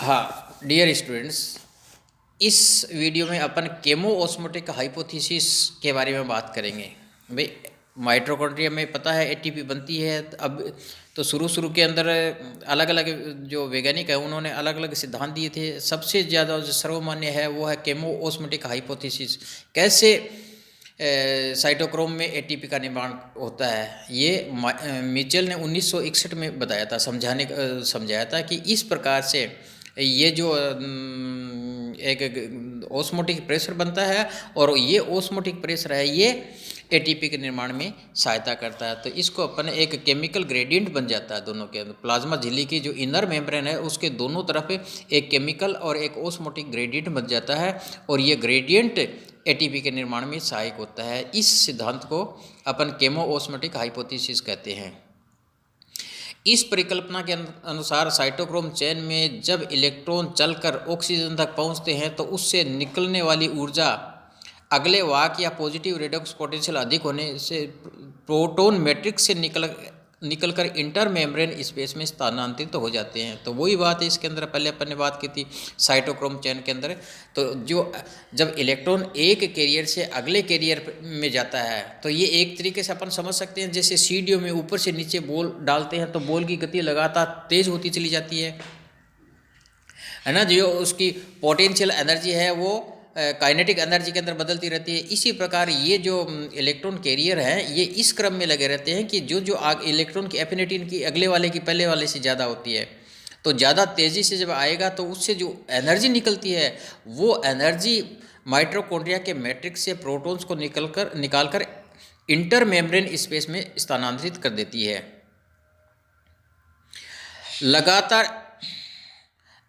हाँ dear students, इस video में अपन केमो ऑस्मोटिक हाइपोथेसिस के बारे में बात करेंगे। भाई माइटोकॉन्ड्रिया में पता है एटीपी बनती है। अब तो शुरू के अंदर अलग अलग जो वैज्ञानिक है उन्होंने अलग अलग सिद्धांत दिए थे। सबसे ज़्यादा जो सर्वमान्य है वो है केमो ऑस्मोटिक हाइपोथेसिस। कैसे साइटोक्रोम में एटीपी का निर्माण होता है, ये मिचेल ने 1961 में बताया था, समझाया था कि इस प्रकार से ये जो एक ओस्मोटिक प्रेशर बनता है और ये ओस्मोटिक प्रेशर है ये एटीपी के निर्माण में सहायता करता है। तो इसको अपन एक केमिकल ग्रेडियंट बन जाता है दोनों के अंदर। प्लाज्मा झिल्ली की जो इनर मेम्ब्रेन है उसके दोनों तरफ एक केमिकल और एक ओस्मोटिक ग्रेडियंट बन जाता है और ये ग्रेडियंट एटीपी के निर्माण में सहायक होता है। इस सिद्धांत को अपन केमो ऑस्मोटिक हाइपोथेसिस कहते हैं। इस परिकल्पना के अनुसार साइटोक्रोम चेन में जब इलेक्ट्रॉन चलकर ऑक्सीजन तक पहुंचते हैं तो उससे निकलने वाली ऊर्जा अगले वाहक या पॉजिटिव रेडॉक्स पोटेंशियल अधिक होने से प्रोटॉन मैट्रिक्स से निकलकर इंटर मेम्ब्रेन स्पेस में स्थानांतरित हो जाते हैं। तो वही बात है इसके अंदर, पहले अपन ने बात की थी साइटोक्रोम चेन के अंदर। तो जब इलेक्ट्रॉन एक कैरियर से अगले कैरियर में जाता है तो ये एक तरीके से अपन समझ सकते हैं जैसे सीढ़ियों में ऊपर से नीचे बॉल डालते हैं तो बॉल की गति लगातार तेज होती चली जाती है ना। जो उसकी पोटेंशियल एनर्जी है वो काइनेटिक एनर्जी के अंदर बदलती रहती है। इसी प्रकार ये जो इलेक्ट्रॉन कैरियर हैं ये इस क्रम में लगे रहते हैं कि जो इलेक्ट्रॉन की एफिनिटी इनकी अगले वाले की पहले वाले से ज़्यादा होती है। तो ज़्यादा तेज़ी से जब आएगा तो उससे जो एनर्जी निकलती है वो एनर्जी माइटोकॉन्ड्रिया के मैट्रिक्स से प्रोटॉन्स को निकालकर इंटर मेम्ब्रेन स्पेस में स्थानांतरित कर देती है। लगातार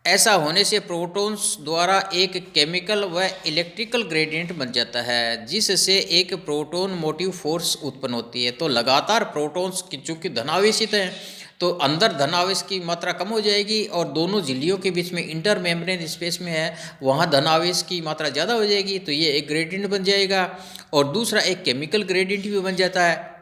ऐसा होने से प्रोटॉन्स द्वारा एक केमिकल व इलेक्ट्रिकल ग्रेडियंट बन जाता है जिससे एक प्रोटॉन मोटिव फोर्स उत्पन्न होती है। तो लगातार प्रोटॉन्स की चूँकि धनावेशित हैं तो अंदर धनावेश की मात्रा कम हो जाएगी और दोनों झिल्लियों के बीच में इंटर मेम्ब्रेन स्पेस में है वहाँ धनावेश की मात्रा ज़्यादा हो जाएगी, तो ये एक ग्रेडियंट बन जाएगा। और दूसरा एक केमिकल ग्रेडियंट भी बन जाता है।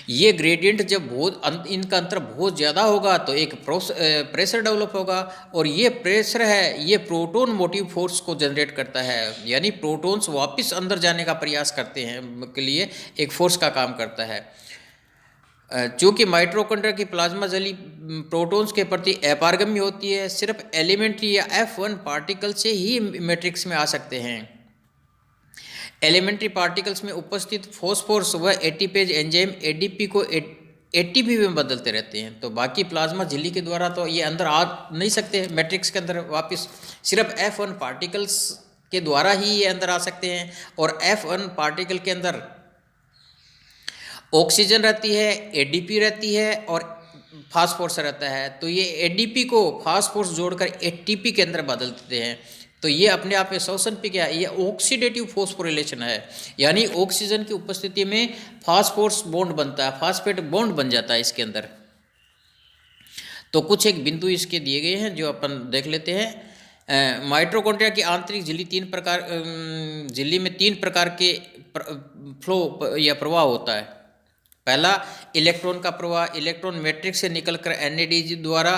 ये ग्रेडियंट जब इनका अंतर बहुत ज़्यादा होगा तो एक प्रेशर डेवलप होगा और ये प्रेशर है ये प्रोटॉन मोटिव फोर्स को जनरेट करता है, यानी प्रोटॉन्स वापस अंदर जाने का प्रयास करते हैं के लिए एक फोर्स का काम करता है। चूँकि माइटोकॉन्ड्रिया की प्लाज्मा झिल्ली प्रोटॉन्स के प्रति अपारगम्य होती है, सिर्फ एलिमेंट्री या F1 पार्टिकल से ही मैट्रिक्स में आ सकते हैं। एलिमेंट्री पार्टिकल्स में उपस्थित फॉस्फोरस व एटीपेज एंजाइम एडीपी को एटीपी में बदलते रहते हैं। तो बाकी प्लाज्मा झिल्ली के द्वारा तो ये अंदर आ नहीं सकते मैट्रिक्स के अंदर वापस, सिर्फ F1 पार्टिकल्स के द्वारा ही ये अंदर आ सकते हैं। और F1 पार्टिकल के अंदर ऑक्सीजन रहती है, एडीपी रहती है और फास्फोरस रहता है। तो ये एडीपी को फास्फोरस जोड़कर एटीपी के अंदर बदल देते हैं। तो ये अपने आप में शोषण पे क्या है, ये ऑक्सीडेटिव फॉस्फोरिलेशन है, यानी ऑक्सीजन की उपस्थिति में फास्फोरस बॉन्ड बनता है, फास्फेट बॉन्ड बन जाता है इसके अंदर। तो कुछ एक बिंदु इसके दिए गए हैं जो अपन देख लेते हैं। माइटोकॉन्ड्रिया की आंतरिक झिल्ली में तीन प्रकार के फ्लो या प्रवाह होता है। पहला इलेक्ट्रॉन का प्रवाह, इलेक्ट्रॉन मैट्रिक्स से निकलकर एनएडीजी द्वारा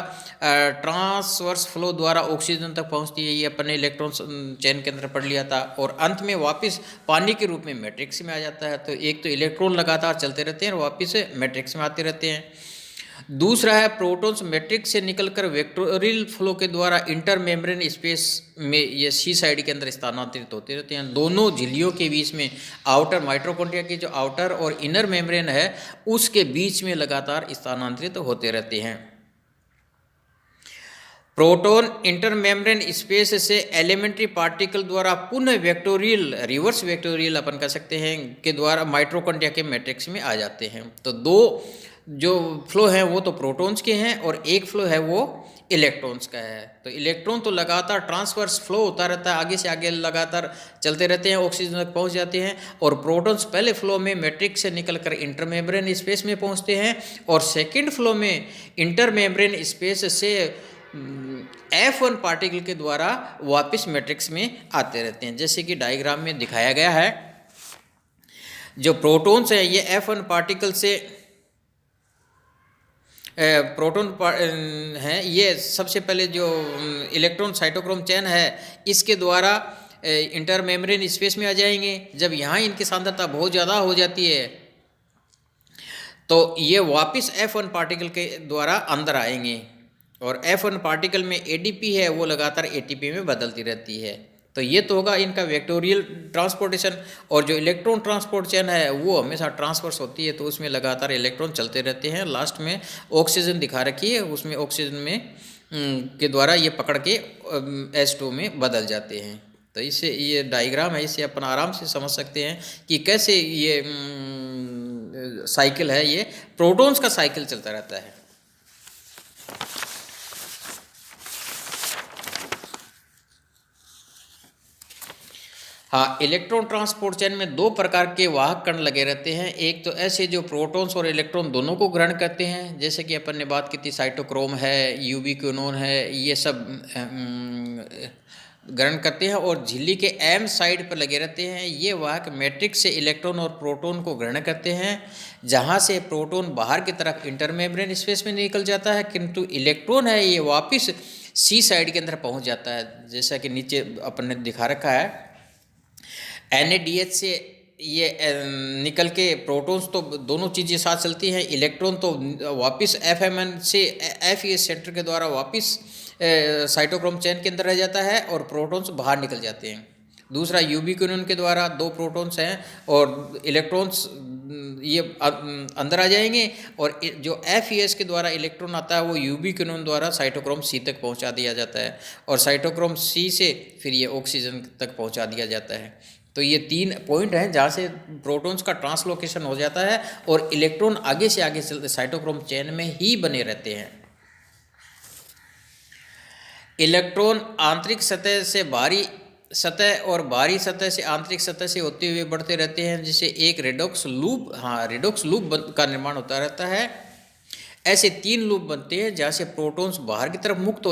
ट्रांसवर्स फ्लो द्वारा ऑक्सीजन तक पहुंचती है, ये अपन ने इलेक्ट्रॉन चेन के अंदर पढ़ लिया था। और अंत में वापस पानी के रूप में मैट्रिक्स में आ जाता है। तो एक तो इलेक्ट्रॉन लगातार चलते रहते हैं और वापस मैट्रिक्स में आते रहते हैं। दूसरा है प्रोटॉन्स मैट्रिक्स से निकलकर वेक्टोरियल फ्लो के द्वारा इंटर मेम्ब्रेन स्पेस में ये सी साइड के अंदर स्थानांतरित होते रहते हैं। दोनों झिल्लियों के बीच में आउटर माइटोकॉन्ड्रिया की जो आउटर और इनर मेम्ब्रेन है उसके बीच में लगातार स्थानांतरित होते रहते हैं। प्रोटॉन इंटर मेम्ब्रेन स्पेस से एलिमेंट्री पार्टिकल द्वारा पुनः वेक्टोरियल, रिवर्स वेक्टोरियल अपन कह सकते हैं, के द्वारा माइटोकॉन्ड्रिया के मैट्रिक्स में आ जाते हैं। तो दो जो फ्लो हैं वो तो प्रोटॉन्स के हैं और एक फ्लो है वो इलेक्ट्रॉन्स का है। तो इलेक्ट्रॉन तो लगातार ट्रांसवर्स फ्लो होता रहता है, आगे से आगे लगातार चलते रहते हैं, ऑक्सीजन तक पहुंच जाते हैं। और प्रोटॉन्स पहले फ्लो में मैट्रिक्स से निकलकर इंटरमेम्ब्रेन स्पेस में पहुंचते हैं और सेकेंड फ्लो में इंटरमेम्ब्रेन स्पेस से F1 पार्टिकल के द्वारा वापस मैट्रिक्स में आते रहते हैं। जैसे कि डायग्राम में दिखाया गया है, जो प्रोटॉन्स है ये F1 पार्टिकल से प्रोटॉन हैं, ये सबसे पहले जो इलेक्ट्रॉन साइटोक्रोम चेन है इसके द्वारा इंटर मेम्ब्रेन स्पेस में आ जाएंगे। जब यहाँ इनकी सांद्रता बहुत ज़्यादा हो जाती है तो ये वापस F1 पार्टिकल के द्वारा अंदर आएंगे, और F1 पार्टिकल में ADP है वो लगातार ATP में बदलती रहती है। तो ये तो होगा इनका वेक्टोरियल ट्रांसपोर्टेशन। और जो इलेक्ट्रॉन ट्रांसपोर्ट चेन है वो हमेशा ट्रांसवर्स होती है, तो उसमें लगातार इलेक्ट्रॉन चलते रहते हैं। लास्ट में ऑक्सीजन दिखा रखी है, उसमें ऑक्सीजन में के द्वारा ये पकड़ के H2 में बदल जाते हैं। तो इससे ये डायग्राम है, इससे अपन आराम से समझ सकते हैं कि कैसे ये साइकिल है, ये प्रोटॉन्स का साइकिल चलता रहता है। हाँ, इलेक्ट्रॉन ट्रांसपोर्ट चेन में दो प्रकार के वाहक कण लगे रहते हैं। एक तो ऐसे जो प्रोटॉन्स और इलेक्ट्रॉन दोनों को ग्रहण करते हैं, जैसे कि अपन ने बात की थी साइटोक्रोम है, यूबिक्विनोन है, ये सब ग्रहण करते हैं। और झिल्ली के एम साइड पर लगे रहते हैं, ये वाहक मैट्रिक्स से इलेक्ट्रॉन और प्रोटॉन को ग्रहण करते हैं, जहाँ से प्रोटॉन बाहर की तरफ इंटरमेम्ब्रेन स्पेस में निकल जाता है, किंतु इलेक्ट्रॉन है ये वापस सी साइड के अंदर पहुँच जाता है। जैसा कि नीचे अपन ने दिखा रखा है, NADH से ये निकल के प्रोटॉन्स तो दोनों चीज़ें साथ चलती हैं, इलेक्ट्रॉन तो वापस FMN से FES सेंटर के द्वारा वापस साइटोक्रोम चेन के अंदर रह जाता है और प्रोटॉन्स बाहर निकल जाते हैं। दूसरा यूबिक्विनोन के द्वारा दो प्रोटॉन्स हैं और इलेक्ट्रॉन्स ये अंदर आ जाएंगे, और जो FES के द्वारा इलेक्ट्रॉन आता है वो यूबिक्विनोन द्वारा साइटोक्रोम C तक पहुंचा दिया जाता है, और साइटोक्रोम C से फिर ये ऑक्सीजन तक पहुंचा दिया जाता है। तो ये 3 पॉइंट हैं जहाँ से प्रोटॉन्स का ट्रांसलोकेशन हो जाता है और इलेक्ट्रॉन आगे से आगे चलते साइटोक्रोम चेन में ही बने रहते हैं। इलेक्ट्रॉन आंतरिक सतह से बाहरी सतह और बाहरी सतह से आंतरिक सतह से होते हुए बढ़ते रहते हैं, जिससे एक रेडॉक्स लूप रेडॉक्स लूप का निर्माण होता रहता है। ऐसे 3 लूप बनते हैं जहाँ से प्रोटॉन्स बाहर की तरफ मुक्त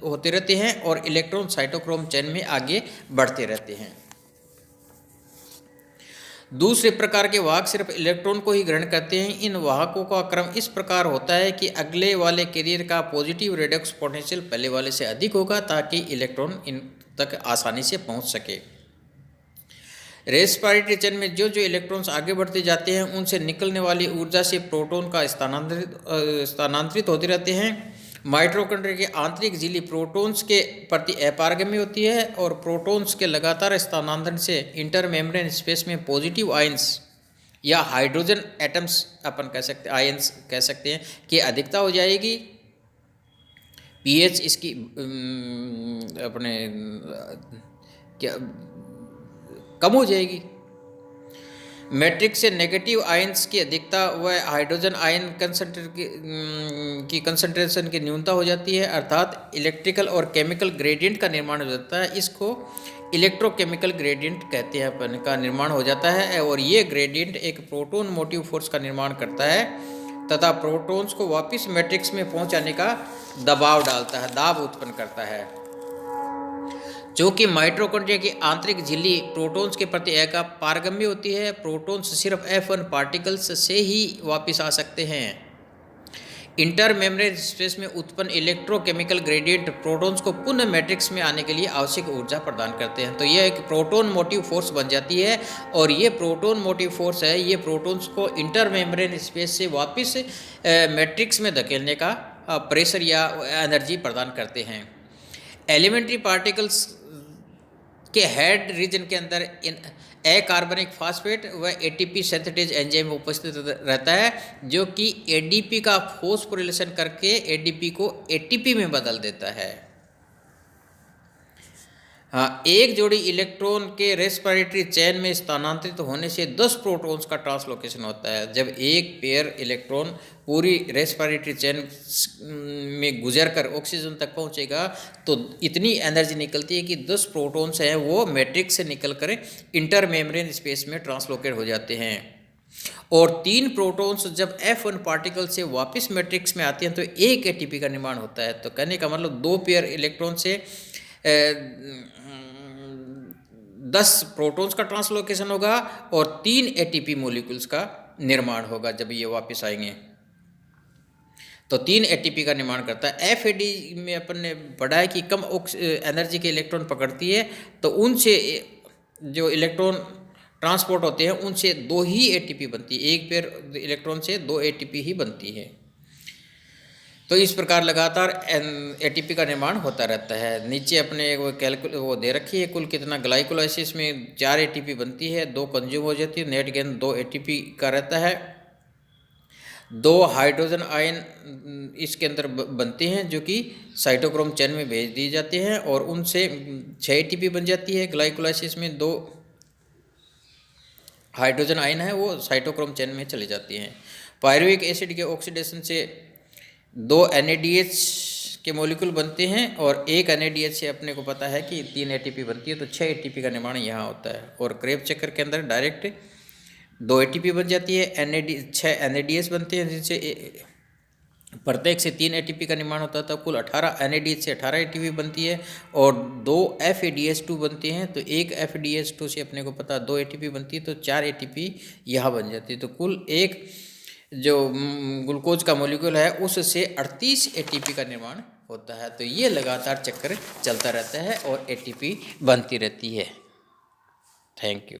होते रहते हैं और इलेक्ट्रॉन साइटोक्रोम चेन में आगे बढ़ते रहते हैं। दूसरे प्रकार के वाहक सिर्फ इलेक्ट्रॉन को ही ग्रहण करते हैं। इन वाहकों का क्रम इस प्रकार होता है कि अगले वाले कैरियर का पॉजिटिव रेडॉक्स पोटेंशियल पहले वाले से अधिक होगा, ताकि इलेक्ट्रॉन इन तक आसानी से पहुंच सके। रेस्पिरेटरी चेन में जो जो इलेक्ट्रॉन्स आगे बढ़ते जाते हैं उनसे निकलने वाली ऊर्जा से प्रोटॉन का स्थानांतरित होते रहते हैं। माइटोकॉन्ड्रिया की आंतरिक झिल्ली प्रोटॉन्स के प्रति अपारगम्य होती है और प्रोटॉन्स के लगातार स्थानांतरण से इंटरमेम्ब्रेन स्पेस में पॉजिटिव आयंस या हाइड्रोजन एटम्स अपन आयंस कह सकते हैं कि अधिकता हो जाएगी। pH इसकी अपने क्या कम हो जाएगी। मैट्रिक्स से नेगेटिव आयंस की अधिकता व हाइड्रोजन आयन की कंसंट्रेशन की न्यूनता हो जाती है, अर्थात इलेक्ट्रिकल और केमिकल ग्रेडियंट का निर्माण हो जाता है। इसको इलेक्ट्रोकेमिकल ग्रेडियंट कहते हैं अपन का निर्माण हो जाता है, और ये ग्रेडियंट एक प्रोटॉन मोटिव फोर्स का निर्माण करता है तथा प्रोटॉन्स को वापस मैट्रिक्स में पहुंचाने का दबाव डालता है, दाब उत्पन्न करता है। जो कि माइटोकॉन्ड्रिया की आंतरिक झिल्ली प्रोटॉन्स के प्रति पारगम्य होती है। प्रोटॉन्स सिर्फ F1 पार्टिकल्स से ही वापस आ सकते हैं। इंटरमेम्ब्रेन स्पेस में उत्पन्न इलेक्ट्रोकेमिकल ग्रेडियंट प्रोटॉन्स को पुनः मैट्रिक्स में आने के लिए आवश्यक ऊर्जा प्रदान करते हैं। तो यह एक प्रोटॉन मोटिव फोर्स बन जाती है, और ये प्रोटॉन मोटिव फोर्स है, ये प्रोटॉन्स को इंटरमेम्ब्रेन स्पेस से वापस मैट्रिक्स में धकेलने का प्रेशर या एनर्जी प्रदान करते हैं। एलिमेंट्री पार्टिकल्स के हेड रीजन के अंदर इन कार्बनिक फास्फेट व ATP सिंथेटेज एंजाइम उपस्थित रहता है, जो कि ADP का फॉस्फोरिलेशन करके ADP को ATP में बदल देता है। हाँ, एक जोड़ी इलेक्ट्रॉन के रेस्पिरेटरी चेन में स्थानांतरित होने से 10 प्रोटॉन्स का ट्रांसलोकेशन होता है। जब एक पेयर इलेक्ट्रॉन पूरी रेस्पिरेटरी चेन में गुजरकर ऑक्सीजन तक पहुंचेगा तो इतनी एनर्जी निकलती है कि 10 प्रोटॉन्स हैं वो मैट्रिक्स से निकलकर इंटरमेम्ब्रेन स्पेस में ट्रांसलोकेट हो जाते हैं। और 3 प्रोटॉन्स जब F1 पार्टिकल से वापस मैट्रिक्स में आते हैं तो एक ATP का निर्माण होता है। तो कहने का मतलब 2 पेयर इलेक्ट्रॉन से 10 प्रोटॉन्स का ट्रांसलोकेशन होगा और 3 ATP मॉलिक्यूल्स का निर्माण होगा जब ये वापस आएंगे। तो 3 एटीपी का निर्माण करता है। एफएडी में अपन ने पढ़ा है कि कम एनर्जी के इलेक्ट्रॉन पकड़ती है, तो उनसे जो इलेक्ट्रॉन ट्रांसपोर्ट होते हैं उनसे 2 ही एटीपी बनती है, एक पेयर इलेक्ट्रॉन से 2 एटीपी ही बनती है। तो इस प्रकार लगातार एटीपी का निर्माण होता रहता है। नीचे अपने वो दे रखी है कुल कितना, ग्लाइकोलाइसिस में 4 एटीपी बनती है, 2 कंज्यूम हो जाती है, नेट गेन 2 एटीपी का रहता है। 2 हाइड्रोजन आयन इसके अंदर बनते हैं जो कि साइटोक्रोम चेन में भेज दिए जाते हैं और उनसे 6 एटीपी बन जाती है। ग्लाइकोलाइसिस में 2 हाइड्रोजन आयन है वो साइटोक्रोम चेन में चले जाती हैं। पायरुविक एसिड के ऑक्सीडेशन से 2 NADH के मॉलिक्यूल बनते हैं और 1 NADH से अपने को पता है कि 3 ATP बनती है, तो 6 ATP का निर्माण यहाँ होता है। और क्रेब चक्कर के अंदर डायरेक्ट 2 ATP बन जाती है, 6 NADH बनते हैं जिनसे प्रत्येक से 3 ATP का निर्माण होता था। कुल 18 NADH से 18 ATP बनती है और 2 FADH2 बनते हैं, तो एक FADH2 से अपने को पता 2 ATP बनती है, तो 4 ATP यहाँ बन जाती है। तो कुल एक जो ग्लूकोज का मॉलिक्यूल है उससे 38 ATP का निर्माण होता है। तो ये लगातार चक्कर चलता रहता है और ATP बनती रहती है। Thank you.